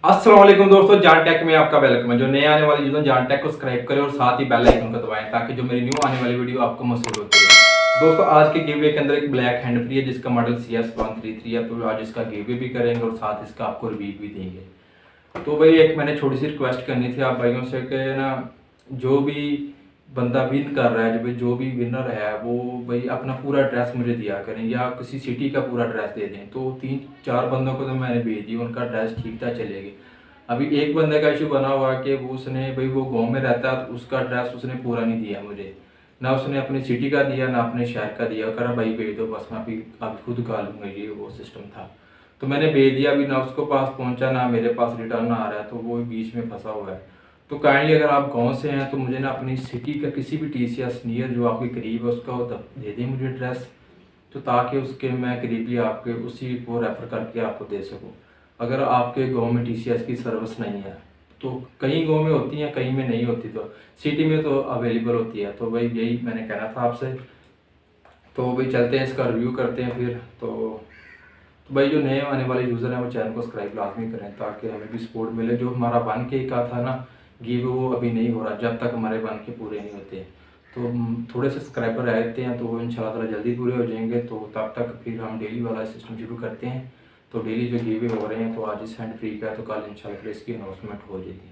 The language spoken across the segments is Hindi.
अस्सलाम वालेकुम दोस्तों, जान टेक में आपका वेलकम है। जो नए आने वाली चीज़ों जान टेक को सब्सक्राइब करें और साथ ही बेल आइकन को दबाएं ताकि जो मेरी न्यू आने वाली वीडियो आपको मौसूल होती है। दोस्तों, आज के गिव के अंदर एक ब्लैक हैंड फ्री है जिसका मॉडल CS133 है। तो आज इसका गिव भी करेंगे और साथ इसका आपको रिव्यू भी देंगे। तो भाई एक मैंने छोटी सी रिक्वेस्ट करनी थी आप भाइयों से कि ना, जो भी बंदा विन कर रहा है, जो भी विनर है वो भाई अपना पूरा एड्रेस मुझे दिया करें या किसी सिटी का पूरा एड्रेस दे दें। तो 3-4 बंदों को तो मैंने भेज दिया, उनका एड्रेस ठीक ठाक चलेगी। अभी एक बंदे का इशू बना हुआ है कि वो उसने भाई वो गांव में रहता है तो उसका एड्रेस उसने पूरा नहीं दिया मुझे, ना उसने अपनी सिटी का दिया ना अपने शहर का दिया। करा भाई भेज दो बस, मैं अभी खुद गा लूँगा, ये वो सिस्टम था। तो मैंने भेज दिया, अभी ना उसको पास पहुंचा ना मेरे पास रिटर्न आ रहा है, तो वो बीच में फंसा हुआ है। तो काइंडली अगर आप गांव से हैं तो मुझे ना अपनी सिटी का किसी भी TCS नियर जो आपके करीब है उसका वो दे दें मुझे एड्रेस, तो ताकि उसके मैं करीबी आपके उसी को रेफ़र करके आपको दे सकूं। अगर आपके गांव में TCS की सर्विस नहीं है तो कई गांव में होती है, कहीं में नहीं होती, तो सिटी में तो अवेलेबल होती है। तो भाई यही मैंने कहना था आपसे। तो भाई चलते हैं, इसका रिव्यू करते हैं फिर। तो भाई जो नए आने वाले यूज़र हैं वो चैनल को सब्सक्राइब लाजमी करें ताकि हमें भी सपोर्ट मिले। जो हमारा 1K का था ना गिव, वो अभी नहीं हो रहा जब तक हमारे 1K पूरे नहीं होते। तो थोड़े से सब्सक्राइबर रहते हैं तो वो इंशाल्लाह ताला जल्दी पूरे हो जाएंगे। तो तब तक फिर हम डेली वाला सिस्टम शुरू करते हैं। तो डेली जो गिवे हो रहे हैं, तो आज इस हैंड फ्री का है तो कल इंशाल्लाह फिर इसकी अनाउंसमेंट हो जाएगी।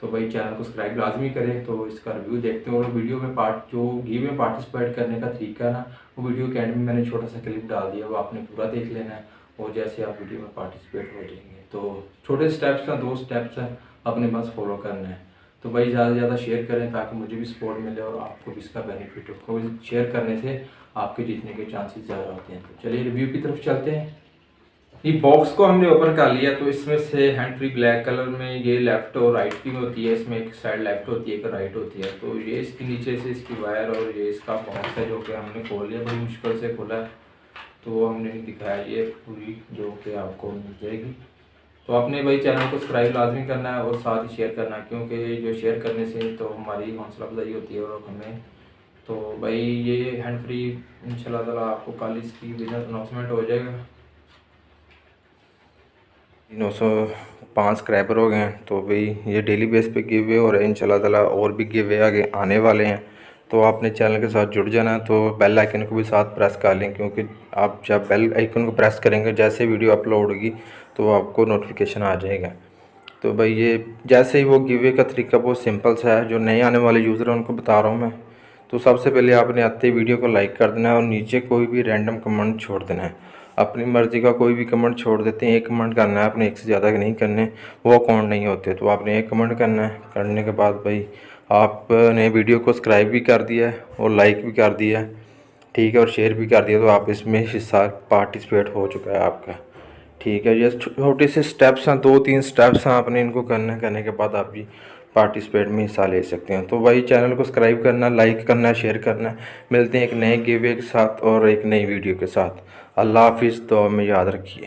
तो भाई चैनल को सब्सक्राइब लाजमी करें। तो इसका रिव्यू देखते हैं। और वीडियो में जो गिव में पार्टिसिपेट करने का तरीका है ना, वो वीडियो के एंड में मैंने छोटा सा क्लिप डाल दिया, वो आपने पूरा देख लेना है और जैसे आप वीडियो में पार्टिसिपेट हो जाएंगे। तो छोटे स्टेप्स हैं, 2 स्टेप्स हैं, अपने बस फॉलो करना है। तो भाई ज़्यादा से ज़्यादा शेयर करें ताकि मुझे भी सपोर्ट मिले और आपको भी इसका बेनिफिट हो। कोई शेयर करने से आपके जीतने के चांसेस ज़्यादा होते हैं। तो चलिए रिव्यू की तरफ चलते हैं। ये बॉक्स को हमने ओपन कर लिया। तो इसमें से हैंड फ्री ब्लैक कलर में ये लेफ़्ट और राइट की होती है। इसमें एक साइड लेफ़्ट होती है, एक राइट होती है। तो ये इसके नीचे से इसकी वायर और ये इसका बॉक्स है जो कि हमने खोल लिया, बड़ी मुश्किल से खोला है। तो हमने दिखाया ये पूरी जो कि आपको मिल जाएगी। तो आपने भाई चैनल को सब्सक्राइब लाजमी करना है और साथ ही शेयर करना है, क्योंकि जो शेयर करने से तो हमारी हौसला अफजाई होती है और हमें। तो भाई ये हैंड फ्री इंशाल्लाह ताला आपको कल इसकी विनर अनाउंसमेंट हो जाएगा। 905 सब्सक्राइबर हो गए हैं। तो भाई ये डेली बेस पे गिव अवे हो रहे हैं इंशाल्लाह ताला, और भी गिव अवे आगे आने वाले हैं। तो आपने चैनल के साथ जुड़ जाना है। तो बेल आइकन को भी साथ प्रेस कर लें, क्योंकि आप जब बेल आइकन को प्रेस करेंगे जैसे वीडियो अपलोड होगी तो आपको नोटिफिकेशन आ जाएगा। तो भाई ये जैसे ही वो गिव अवे का तरीका बहुत सिंपल सा है, जो नए आने वाले यूज़र हैं उनको बता रहा हूँ मैं। तो सबसे पहले आपने आते ही वीडियो को लाइक कर देना है और नीचे कोई भी रैंडम कमेंट छोड़ देना है। अपनी मर्ज़ी का कोई भी कमेंट छोड़ देते हैं, एक कमेंट करना है आपने, एक से ज़्यादा नहीं करने, वो अकाउंट नहीं होते। तो आपने एक कमेंट करना है। करने के बाद भाई आपने वीडियो को सब्सक्राइब भी कर दिया है और लाइक भी कर दिया है, ठीक है, और शेयर भी कर दिया। तो आप इसमें हिस्सा पार्टिसिपेट हो चुका है आपका, ठीक है। ये छोटे से स्टेप्स हैं, 2-3 स्टेप्स हैं, आपने इनको करने के बाद आप भी पार्टिसिपेट में हिस्सा ले सकते हैं। तो भाई चैनल को सब्सक्राइब करना, लाइक करना, शेयर करना। मिलते हैं एक नए गिव अवे के साथ और एक नई वीडियो के साथ। अल्लाह हाफिज़। तो में याद रखिए।